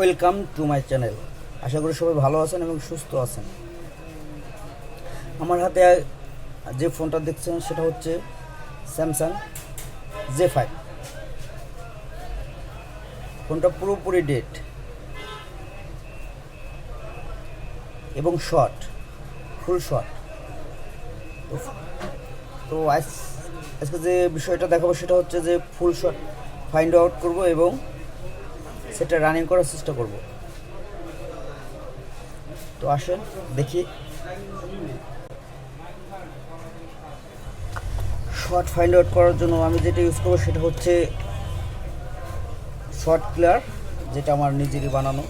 Welcome to my channel. আশা করি সবাই ভালো আছেন এবং সুস্থ আছেন। আমার হাতে যে ফোনটা দেখছেন সেটা হচ্ছে স্যামসাং J5। ফোনটা পুরোপুরি ডেড এবং শর্ট, ফুল শর্ট। তো আজকে যে বিষয়টা দেখাবো সেটা হচ্ছে যে ফুল শর্ট ফাইন্ড আউট করব এবং সেটা রানিং করার চেষ্টা করব। তো আসেন দেখি। শর্ট ফাইন্ড আউট করার জন্য আমি যেটা ইউজ করবো সেটা হচ্ছে শর্ট ক্লিয়ার, যেটা আমার নিজেরই বানানো।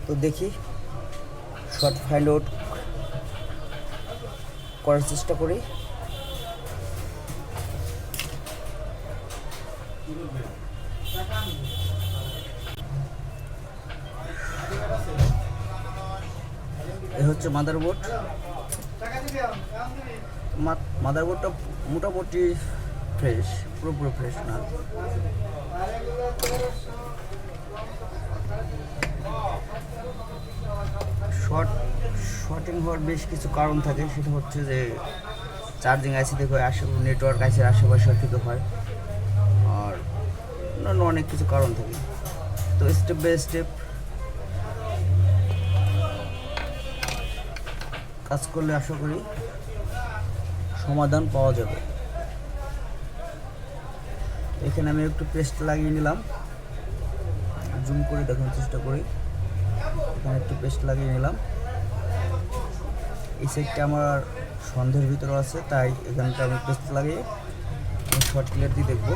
তো দেখি শর্ট ফাইন্ড আউট করার চেষ্টা করি। এ হচ্ছে মাদারবোর্ড। মাদারবোর্ডটা মোটামুটি ফ্রেশ, পুরোপুরি ফ্রেশ না। শর্টিং হওয়ার বেশ কিছু কারণ থাকে, সেটা হচ্ছে যে চার্জিং আইসি থেকে হয়, নেটওয়ার্ক আইসির আশেপাশে থেকে হয়, আর অন্যান্য অনেক কিছু কারণ থাকে। তো স্টেপ বাই স্টেপ কাজ করলে আশা করি সমাধান পাওয়া যাবে। এখানে আমি একটু পেস্ট লাগিয়ে নিলাম, জুম করে দেখানোর চেষ্টা করি। এখানে একটু পেস্ট লাগিয়ে নিলাম। এই সাইডটা আমার সন্দেহের ভিতরে আছে, তাই এখানটা আমি পেস্ট লাগিয়ে শর্ট ক্লিয়ার দিয়ে দেখবো।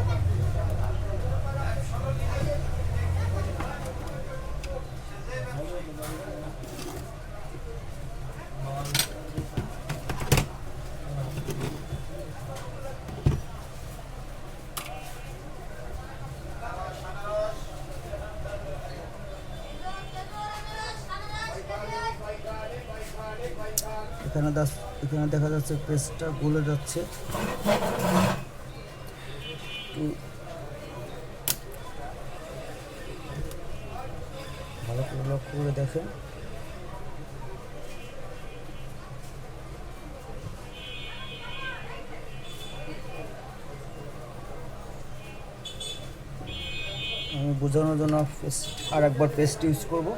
এখানে দেখা যাচ্ছে পেস্টটা গলে যাচ্ছে। ভালো করে লক্ষ্য করে দেখেন। আমি বোঝানোর জন্য আর একবার পেস্ট ইউজ করব।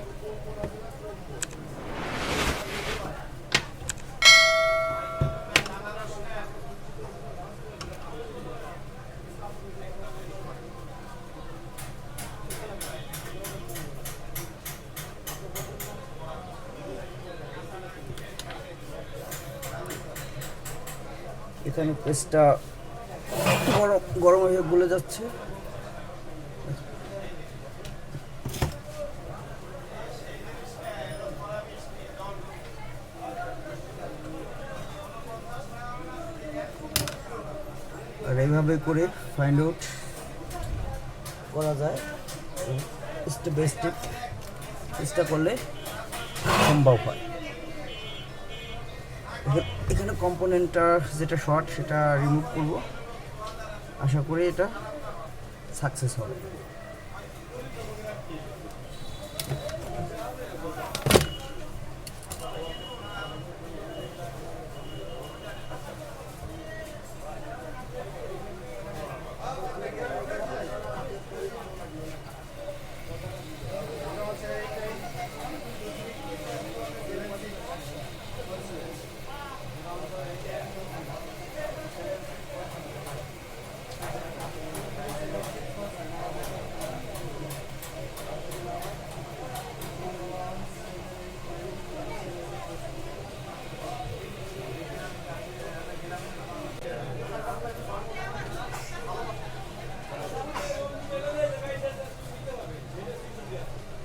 এখানে পেস্টটা গরম হয়ে গলে যাচ্ছে। আর এইভাবে করে ফাইন্ড আউট করা যায়, স্টেপ বাই স্টেপ চেষ্টা করলে সম্ভব হয়। এখানে কম্পোনেন্টটা যেটা শর্ট সেটা রিমুভ করব, আশা করি এটা সাকসেস হবে।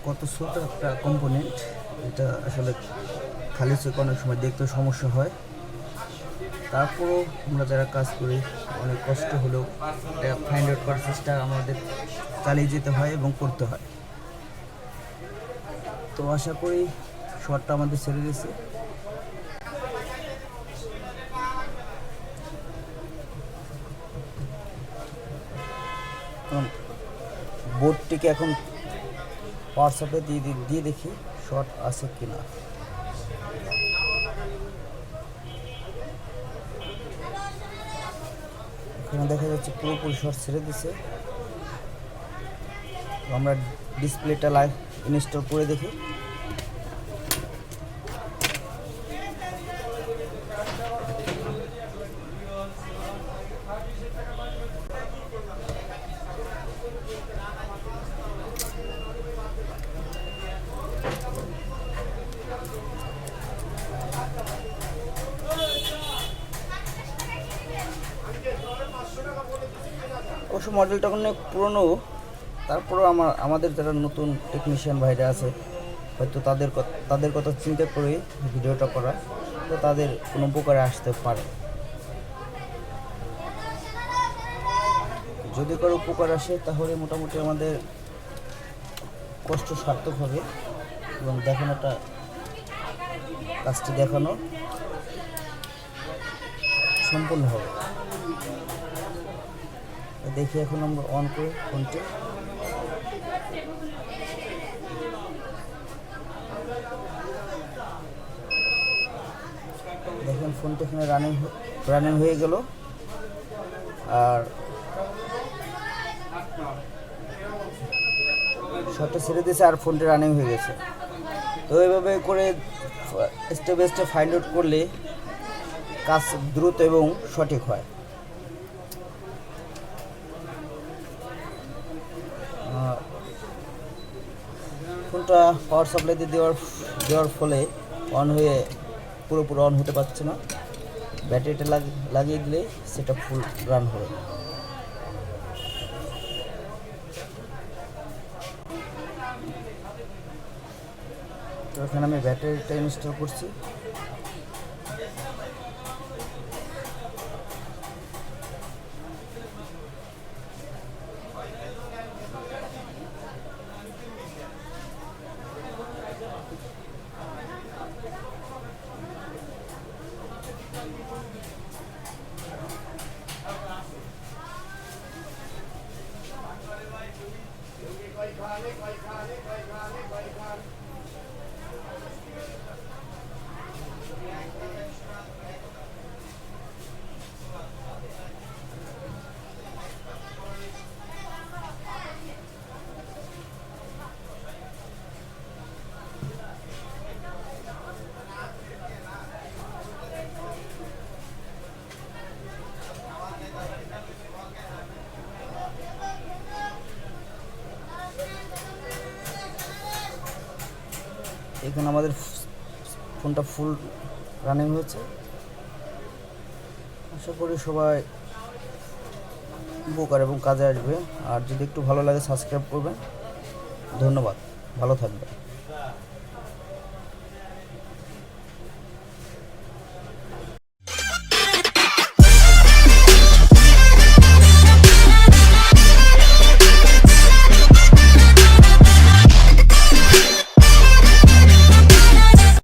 কত ছোট একটা কম্পোনেন্ট, এটা আসলে খালি চোখে অনেক সময় দেখতে সমস্যা হয়। তারপরও আমরা যারা কাজ করি অনেক কষ্ট হলেও এটা ফাইন্ড আউট করার চেষ্টা আমাদের চালিয়ে যেতে হয় এবং করতে হয়। তো আশা করি শটটা আমাদের ছেড়ে দিয়েছে। বোর্ডটিকে এখন পাওয়ার সাপ্লাই দিয়ে দেখি শর্ট আছে কিনা। এখানে দেখা যাচ্ছে পুরোপুরি শর্ট ছেড়ে দিছে। আমরা ডিসপ্লেটা ইনস্টল করে দেখি। অবশ্য মডেলটা অনেক পুরনো, তারপরেও আমাদের যারা নতুন টেকনিশিয়ান ভাইরা আছে হয়তো তাদের কথা চিন্তা করে ভিডিওটা করা, তো তাদের কোনো উপকারে আসতে পারে। যদি কারো উপকার আসে তাহলে মোটামুটি আমাদের কষ্ট সার্থক হবে এবং কাজটি দেখানো সম্পূর্ণ হবে। দেখি এখন আমরা অন করে ফোনটি। দেখেন ফোনটি এখানে রানিং হয়ে গেল, আর শটটা ছেড়ে দিয়েছে আর ফোনটি রানিং হয়ে গেছে। তো এইভাবে করে step by step find out করলে কাজ দ্রুত এবং সঠিক হয়। ফোনটা পাওয়ার সাপ্লাই দেওয়ার ফলে পুরোপুরি অন হতে পারছে না। ব্যাটারিটা লাগিয়ে দিলে সেটা ফুল রান হবে। তো এখানে আমি ব্যাটারিটা ইনস্টল করছি। এখানে আমাদের ফোনটা ফুল রানিং হয়েছে। আশা করি সবাই উপকার এবং কাজে আসবে। আর যদি একটু ভালো লাগে সাবস্ক্রাইব করবেন। ধন্যবাদ, ভালো থাকবেন।